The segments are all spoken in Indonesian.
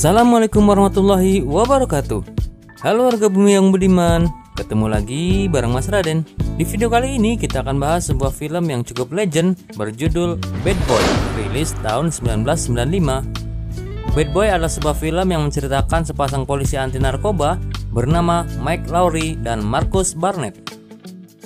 Assalamualaikum warahmatullahi wabarakatuh. Halo warga bumi yang budiman, ketemu lagi bareng Mas Raden. Di video kali ini kita akan bahas sebuah film yang cukup legend berjudul Bad Boy, rilis tahun 1995. Bad Boy adalah sebuah film yang menceritakan sepasang polisi anti narkoba bernama Mike Lowrey dan Marcus Barnett.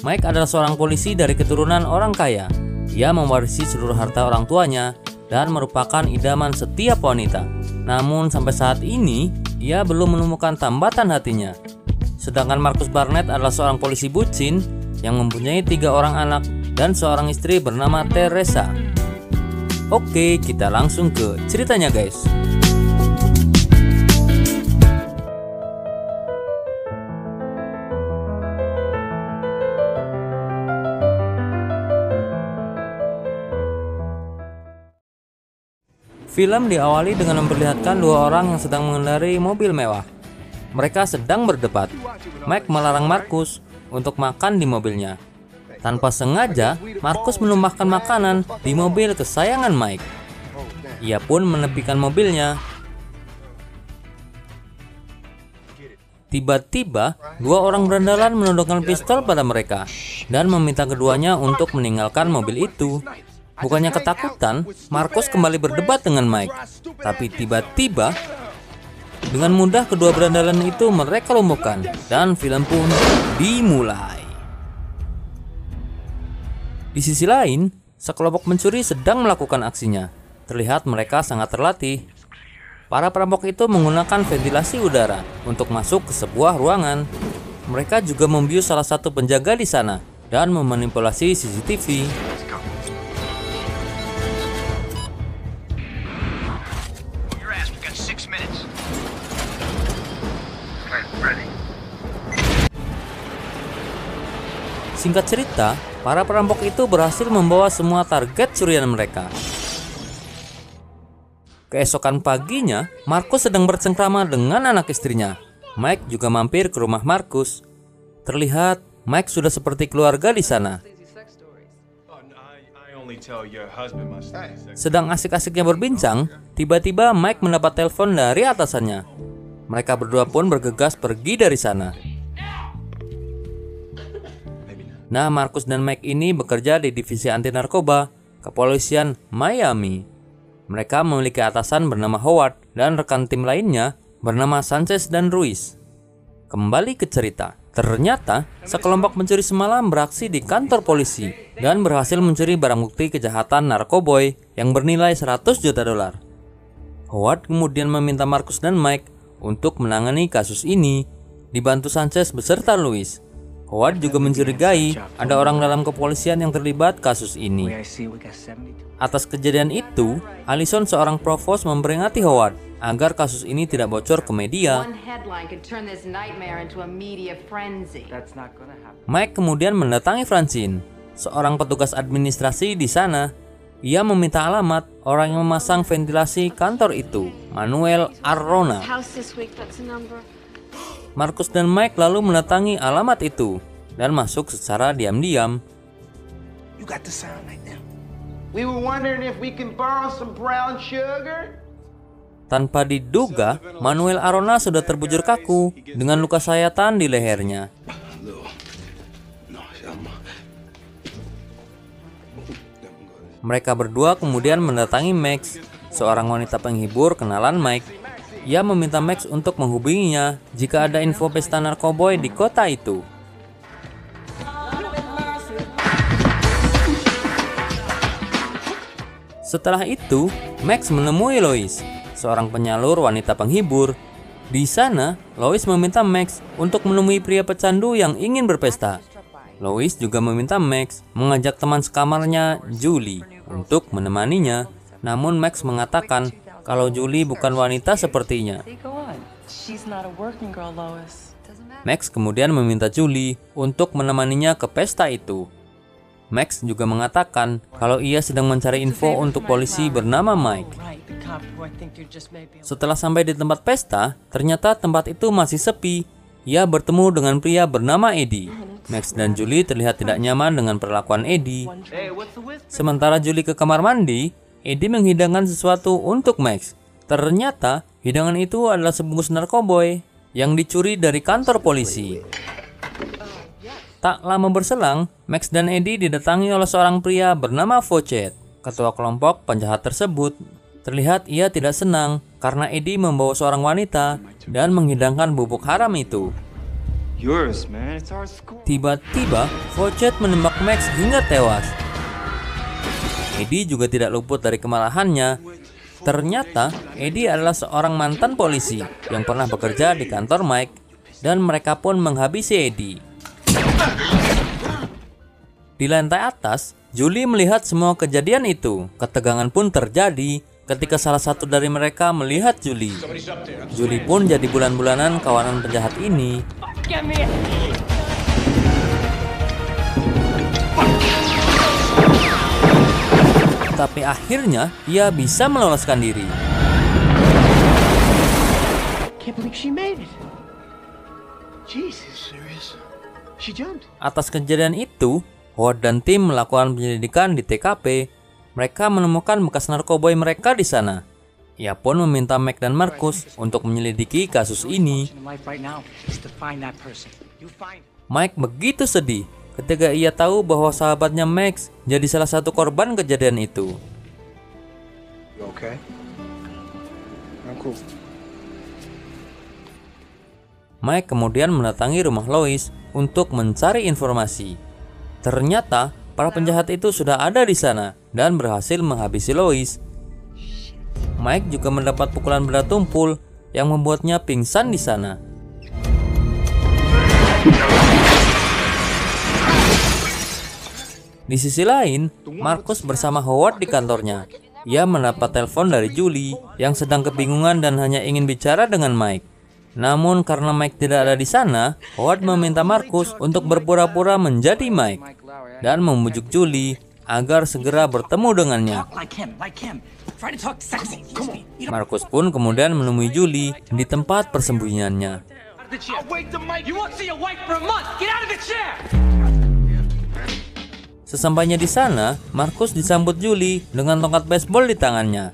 Mike adalah seorang polisi dari keturunan orang kaya. Ia mewarisi seluruh harta orang tuanya dan merupakan idaman setiap wanita. Namun sampai saat ini ia belum menemukan tambatan hatinya. Sedangkan Marcus Barnett adalah seorang polisi bucin yang mempunyai 3 orang anak dan seorang istri bernama Teresa. Oke, kita langsung ke ceritanya guys. Film diawali dengan memperlihatkan 2 orang yang sedang mengendarai mobil mewah. Mereka sedang berdebat. Mike melarang Marcus untuk makan di mobilnya. Tanpa sengaja, Marcus menumpahkan makanan di mobil kesayangan Mike. Ia pun menepikan mobilnya. Tiba-tiba, 2 orang berandalan menodongkan pistol pada mereka dan meminta keduanya untuk meninggalkan mobil itu. Bukannya ketakutan, Marcus kembali berdebat dengan Mike. Tapi tiba-tiba, dengan mudah kedua berandalan itu mereka lumpuhkan dan film pun dimulai. Di sisi lain, sekelompok pencuri sedang melakukan aksinya. Terlihat mereka sangat terlatih. Para perampok itu menggunakan ventilasi udara untuk masuk ke sebuah ruangan. Mereka juga membius salah satu penjaga di sana dan memanipulasi CCTV. Singkat cerita, para perampok itu berhasil membawa semua target curian mereka. Keesokan paginya, Marcus sedang bercengkrama dengan anak istrinya. Mike juga mampir ke rumah Marcus. Terlihat Mike sudah seperti keluarga di sana. Sedang asik-asiknya berbincang, tiba-tiba Mike mendapat telepon dari atasannya. Mereka berdua pun bergegas pergi dari sana. Nah, Marcus dan Mike ini bekerja di divisi anti narkoba kepolisian Miami. Mereka memiliki atasan bernama Howard dan rekan tim lainnya bernama Sanchez dan Ruiz. Kembali ke cerita, ternyata sekelompok pencuri semalam beraksi di kantor polisi dan berhasil mencuri barang bukti kejahatan narkoboy yang bernilai 100 juta dolar. Howard kemudian meminta Marcus dan Mike untuk menangani kasus ini, dibantu Sanchez beserta Luis. Howard juga mencurigai ada orang dalam kepolisian yang terlibat kasus ini. Atas kejadian itu, Allison seorang provos memperingati Howard agar kasus ini tidak bocor ke media. Mike kemudian mendatangi Francine, seorang petugas administrasi di sana. Ia meminta alamat orang yang memasang ventilasi kantor itu, Manuel Arona. Marcus dan Mike lalu mendatangi alamat itu dan masuk secara diam-diam. Tanpa diduga, Manuel Arona sudah terbujur kaku dengan luka sayatan di lehernya. Mereka berdua kemudian mendatangi Max, seorang wanita penghibur kenalan Mike. Ia meminta Max untuk menghubunginya jika ada info pesta narkoboy di kota itu. Setelah itu, Max menemui Lois, seorang penyalur wanita penghibur. Di sana, Lois meminta Max untuk menemui pria pecandu yang ingin berpesta. Lois juga meminta Max mengajak teman sekamarnya, Julie, untuk menemaninya. Namun Max mengatakan kalau Julie bukan wanita sepertinya. Max kemudian meminta Julie untuk menemaninya ke pesta itu. Max juga mengatakan kalau ia sedang mencari info untuk polisi bernama Mike. Setelah sampai di tempat pesta, ternyata tempat itu masih sepi. Ia bertemu dengan pria bernama Eddie. Max dan Julie terlihat tidak nyaman dengan perlakuan Eddie. Sementara Julie ke kamar mandi, Eddie menghidangkan sesuatu untuk Max. Ternyata Hidangan itu adalah sebungkus narkoboy yang dicuri dari kantor polisi. Tak lama berselang, Max dan Eddie didatangi oleh seorang pria bernama Fawcett. Ketua kelompok penjahat tersebut terlihat ia tidak senang karena Eddie membawa seorang wanita dan menghidangkan bubuk haram itu. Tiba-tiba, Fawcett menembak Max hingga tewas. Eddie juga tidak luput dari kemarahannya. Ternyata, Eddie adalah seorang mantan polisi yang pernah bekerja di kantor Mike, dan mereka pun menghabisi Eddie. Di lantai atas, Julie melihat semua kejadian itu. Ketegangan pun terjadi ketika salah satu dari mereka melihat Julie. Julie pun jadi bulan-bulanan kawanan penjahat ini. Tapi akhirnya ia bisa meloloskan diri. Atas kejadian itu, Howard dan tim melakukan penyelidikan di TKP. Mereka menemukan bekas narkoboy mereka di sana. Ia pun meminta Mike dan Marcus untuk menyelidiki kasus ini. Mike begitu sedih ketika ia tahu bahwa sahabatnya Max jadi salah satu korban kejadian itu. Mike kemudian mendatangi rumah Lois untuk mencari informasi. Ternyata para penjahat itu sudah ada di sana dan berhasil menghabisi Lois. Mike juga mendapat pukulan benda tumpul yang membuatnya pingsan di sana. Di sisi lain, Marcus bersama Howard di kantornya. Ia mendapat telepon dari Julie yang sedang kebingungan dan hanya ingin bicara dengan Mike. Namun karena Mike tidak ada di sana, Howard meminta Marcus untuk berpura-pura menjadi Mike dan membujuk Julie agar segera bertemu dengannya. Marcus pun kemudian menemui Julie di tempat persembunyiannya. Sesampainya di sana, Marcus disambut Julie dengan tongkat baseball di tangannya.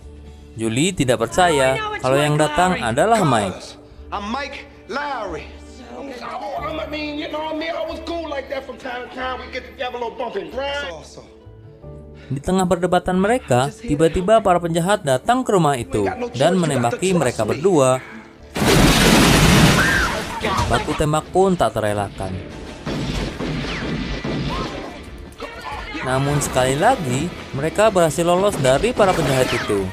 Julie tidak percaya kalau yang datang adalah Mike. Di tengah perdebatan mereka, tiba-tiba para penjahat datang ke rumah itu dan menembaki mereka berdua. Baku tembak pun tak terelakkan. Namun sekali lagi, mereka berhasil lolos dari para penjahat itu.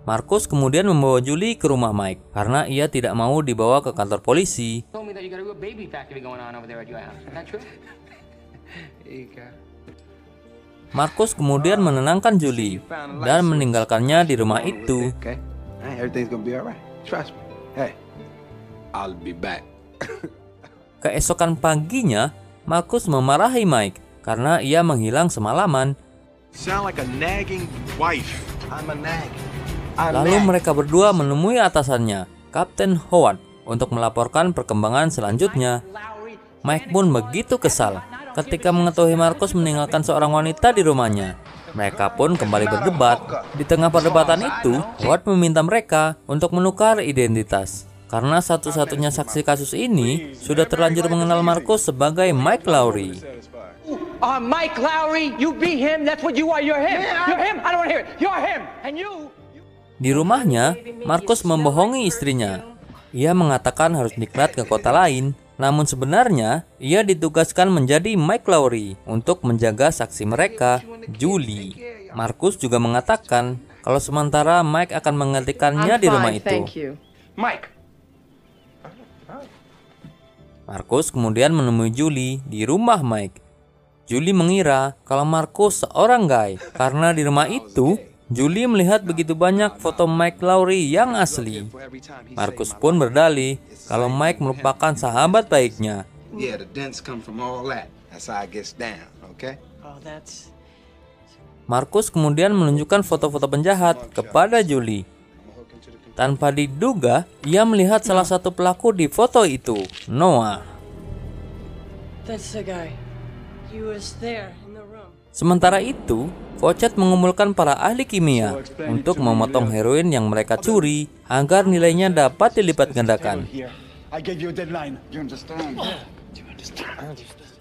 Marcus kemudian membawa Julie ke rumah Mike karena ia tidak mau dibawa ke kantor polisi. Marcus kemudian menenangkan Julie dan meninggalkannya di rumah itu. Keesokan paginya, Marcus memarahi Mike karena ia menghilang semalaman. Lalu mereka berdua menemui atasannya, Kapten Howard, untuk melaporkan perkembangan selanjutnya. Mike pun begitu kesal ketika mengetahui Marcus meninggalkan seorang wanita di rumahnya. Mereka pun kembali berdebat. Di tengah perdebatan itu, Howard meminta mereka untuk menukar identitas. Karena satu-satunya saksi kasus ini sudah terlanjur mengenal Marcus sebagai Mike Lowry. Mike Lowry, you be him. That's what you are. You're him. You're him. I don't want to hear it. You're him. And you. Di rumahnya, Marcus membohongi istrinya. Ia mengatakan harus diklat ke kota lain. Namun sebenarnya, ia ditugaskan menjadi Mike Lowry untuk menjaga saksi mereka, Julie. Marcus juga mengatakan kalau sementara Mike akan menggantikannya di rumah itu. Marcus kemudian menemui Julie di rumah Mike. Julie mengira kalau Marcus seorang gay karena di rumah itu Julie melihat begitu banyak foto Mike Lowry yang asli. Marcus pun berdalih kalau Mike merupakan sahabat baiknya. Marcus kemudian menunjukkan foto-foto penjahat kepada Julie. Tanpa diduga, ia melihat salah satu pelaku di foto itu, Noah. Sementara itu, Fawcett mengumpulkan para ahli kimia untuk memotong heroin yang mereka curi agar nilainya dapat dilipat gandakan.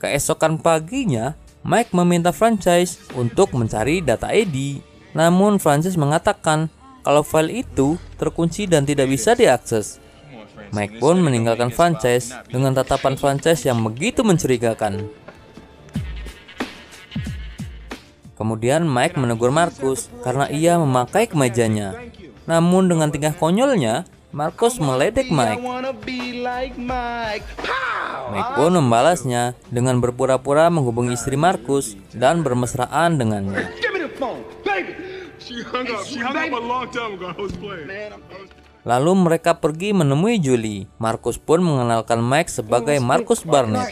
Keesokan paginya, Mike meminta Francis untuk mencari data Eddie. Namun Francis mengatakan kalau file itu terkunci dan tidak bisa diakses. Mike pun meninggalkan Francis dengan tatapan Francis yang begitu mencurigakan. Kemudian Mike menegur Marcus karena ia memakai kemejanya. Namun dengan tingkah konyolnya, Marcus meledek Mike. Mike pun membalasnya dengan berpura-pura menghubungi istri Marcus dan bermesraan dengannya. Lalu mereka pergi menemui Julie. Marcus pun mengenalkan Mike sebagai Marcus Barnett.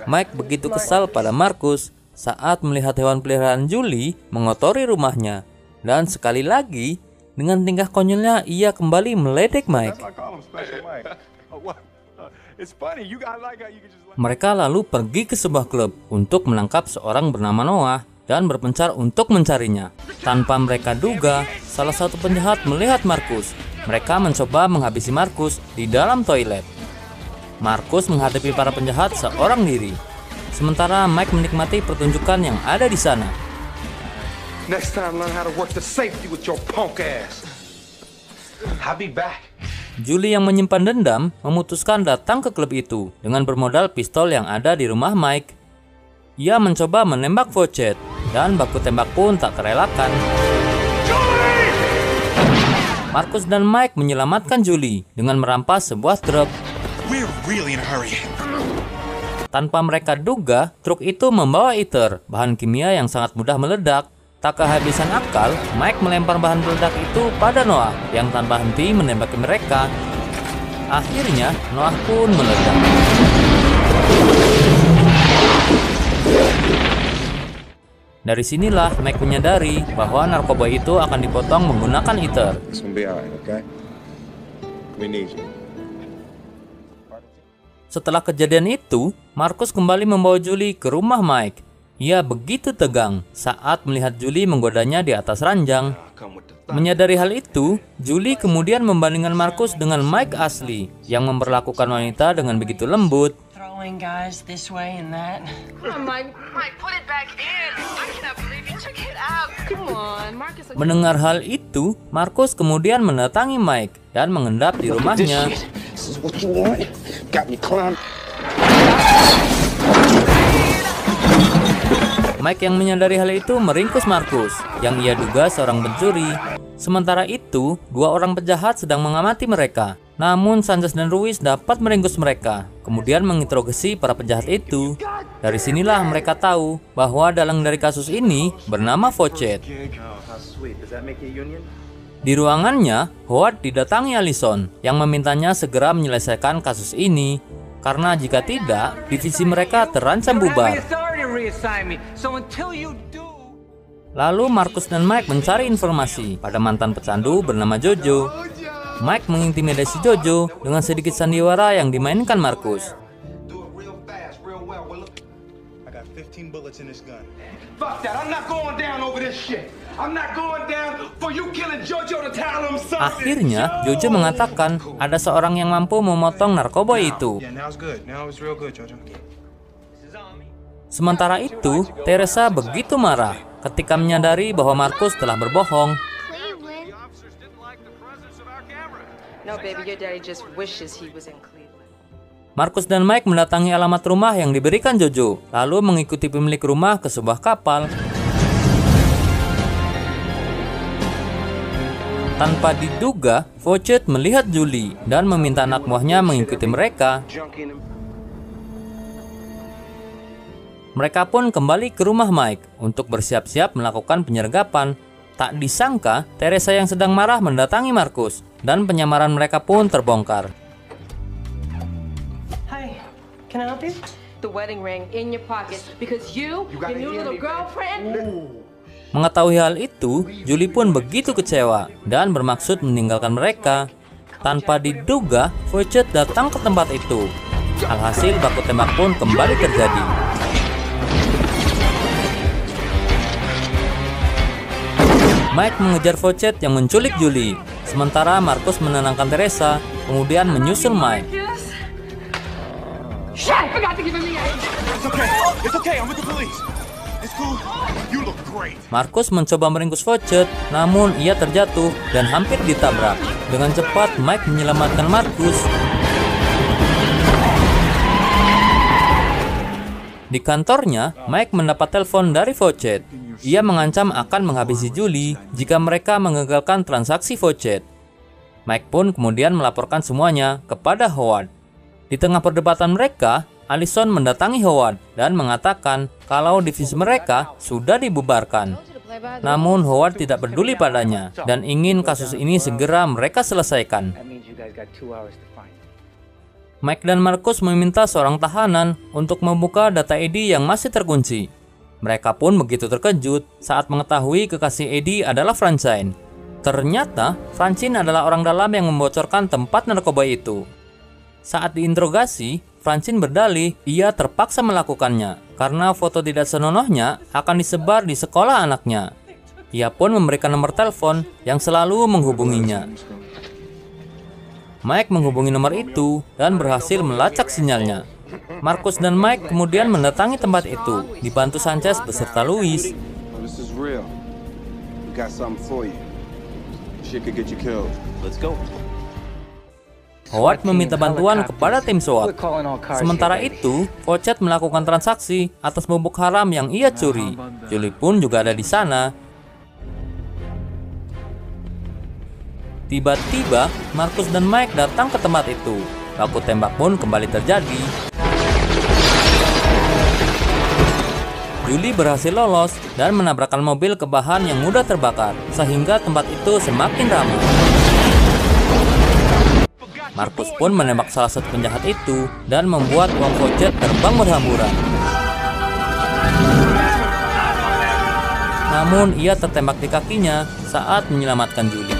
Mike begitu kesal pada Marcus saat melihat hewan peliharaan Julie mengotori rumahnya. Dan sekali lagi, dengan tingkah konyolnya ia kembali meledek Mike. Mereka lalu pergi ke sebuah klub untuk menangkap seorang bernama Noah dan berpencar untuk mencarinya. Tanpa mereka duga, salah satu penjahat melihat Marcus. Mereka mencoba menghabisi Marcus di dalam toilet. Marcus menghadapi para penjahat seorang diri. Sementara Mike menikmati pertunjukan yang ada di sana. Next time, learn how to work the safety with your punk ass. I'll be back. Julie yang menyimpan dendam memutuskan datang ke klub itu dengan bermodal pistol yang ada di rumah Mike. Ia mencoba menembak Fawcett dan baku tembak pun tak terelakkan. Marcus dan Mike menyelamatkan Julie dengan merampas sebuah truk. We're really in a hurry. Tanpa mereka duga, truk itu membawa ether, bahan kimia yang sangat mudah meledak. Tak kehabisan akal, Mike melempar bahan peledak itu pada Noah yang tanpa henti menembaki mereka. Akhirnya, Noah pun meledak. Dari sinilah Mike menyadari bahwa narkoba itu akan dipotong menggunakan ether. Setelah kejadian itu, Marcus kembali membawa Julie ke rumah Mike. Ia begitu tegang saat melihat Julie menggodanya di atas ranjang. Menyadari hal itu, Julie kemudian membandingkan Marcus dengan Mike asli yang memperlakukan wanita dengan begitu lembut. Mendengar hal itu, Marcus kemudian mendatangi Mike dan mengendap di rumahnya. Mike yang menyadari hal itu meringkus Marcus, yang ia duga seorang pencuri. Sementara itu, dua orang penjahat sedang mengamati mereka. Namun Sanchez dan Ruiz dapat meringkus mereka, kemudian menginterogasi para penjahat itu. Dari sinilah mereka tahu bahwa dalang dari kasus ini bernama Fawcett. Di ruangannya, Howard didatangi Allison yang memintanya segera menyelesaikan kasus ini. Karena jika tidak, divisi mereka terancam bubar. Lalu Marcus dan Mike mencari informasi pada mantan pecandu bernama Jojo. Mike mengintimidasi Jojo dengan sedikit sandiwara yang dimainkan Marcus. Akhirnya, Jojo mengatakan ada seorang yang mampu memotong narkoba itu. Sementara itu, Teresa begitu marah ketika menyadari bahwa Marcus telah berbohong. Marcus dan Mike mendatangi alamat rumah yang diberikan Jojo, lalu mengikuti pemilik rumah ke sebuah kapal. Tanpa diduga, Fawcett melihat Julie dan meminta anak buahnya mengikuti mereka. Mereka pun kembali ke rumah Mike untuk bersiap-siap melakukan penyergapan. Tak disangka, Teresa yang sedang marah mendatangi Marcus dan penyamaran mereka pun terbongkar. Hi, can I help you? The wedding ring in your pocket because your new little girlfriend. Mengetahui hal itu, Julie pun begitu kecewa dan bermaksud meninggalkan mereka. Tanpa diduga, Fawcett datang ke tempat itu. Alhasil baku tembak pun kembali terjadi. Mike mengejar Fawcett yang menculik Julie, sementara Marcus menenangkan Teresa, kemudian menyusul Mike. It's okay, I'm with the police. It's cool. You look great. Marcus mencoba meringkus Fawcett, namun ia terjatuh dan hampir ditabrak. Dengan cepat, Mike menyelamatkan Marcus. Di kantornya, Mike mendapat telepon dari Fawcett. Ia mengancam akan menghabisi Julie jika mereka mengagalkan transaksi Fawcett. Mike pun kemudian melaporkan semuanya kepada Howard. Di tengah perdebatan mereka, Allison mendatangi Howard dan mengatakan kalau divisi mereka sudah dibubarkan. Namun Howard tidak peduli padanya dan ingin kasus ini segera mereka selesaikan. Mike dan Marcus meminta seorang tahanan untuk membuka data Eddie yang masih terkunci. Mereka pun begitu terkejut saat mengetahui kekasih Eddie adalah Francine. Ternyata Francine adalah orang dalam yang membocorkan tempat narkoba itu. Saat diinterogasi, Francine berdalih ia terpaksa melakukannya karena foto tidak senonohnya akan disebar di sekolah anaknya. Ia pun memberikan nomor telepon yang selalu menghubunginya. Mike menghubungi nomor itu dan berhasil melacak sinyalnya. Marcus dan Mike kemudian mendatangi tempat itu, dibantu Sanchez beserta Louis. Howard meminta bantuan kepada tim SWAT. Sementara itu, Fawcett melakukan transaksi atas bubuk haram yang ia curi. Julie pun juga ada di sana. Tiba-tiba, Marcus dan Mike datang ke tempat itu. Baku tembak pun kembali terjadi. Julie berhasil lolos dan menabrakkan mobil ke bahan yang mudah terbakar, sehingga tempat itu semakin ramai. Marcus pun menembak salah satu penjahat itu dan membuat uang Fawcett terbang berhamburan. Namun ia tertembak di kakinya saat menyelamatkan Julie.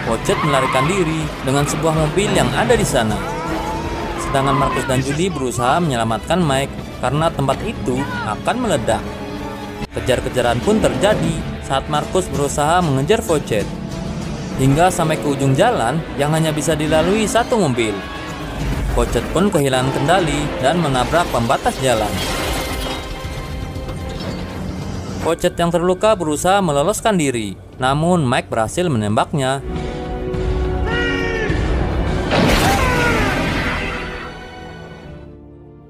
Fawcett melarikan diri dengan sebuah mobil yang ada di sana. Sedangkan Marcus dan Julie berusaha menyelamatkan Mike karena tempat itu akan meledak. Kejar-kejaran pun terjadi saat Marcus berusaha mengejar Fawcett hingga sampai ke ujung jalan yang hanya bisa dilalui satu mobil. Fawcett pun kehilangan kendali dan menabrak pembatas jalan. Fawcett yang terluka berusaha meloloskan diri, namun Mike berhasil menembaknya.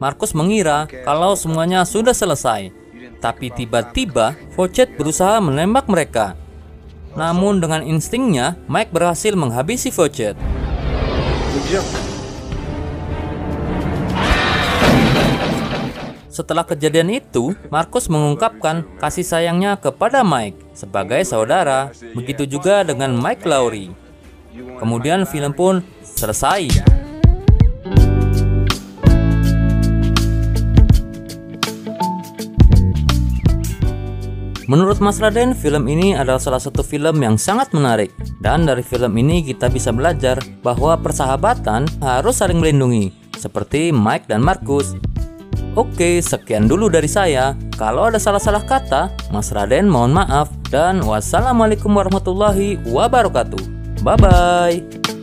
Marcus mengira kalau semuanya sudah selesai, tapi tiba-tiba Fawcett berusaha menembak mereka. Namun dengan instingnya, Mike berhasil menghabisi Fawcett. Setelah kejadian itu, Marcus mengungkapkan kasih sayangnya kepada Mike sebagai saudara. Begitu juga dengan Mike Lowrey. Kemudian film pun selesai. Menurut Mas Raden, film ini adalah salah satu film yang sangat menarik. Dan dari film ini kita bisa belajar bahwa persahabatan harus saling melindungi, seperti Mike dan Marcus. Oke, sekian dulu dari saya. Kalau ada salah-salah kata, Mas Raden mohon maaf. Dan wassalamualaikum warahmatullahi wabarakatuh. Bye-bye.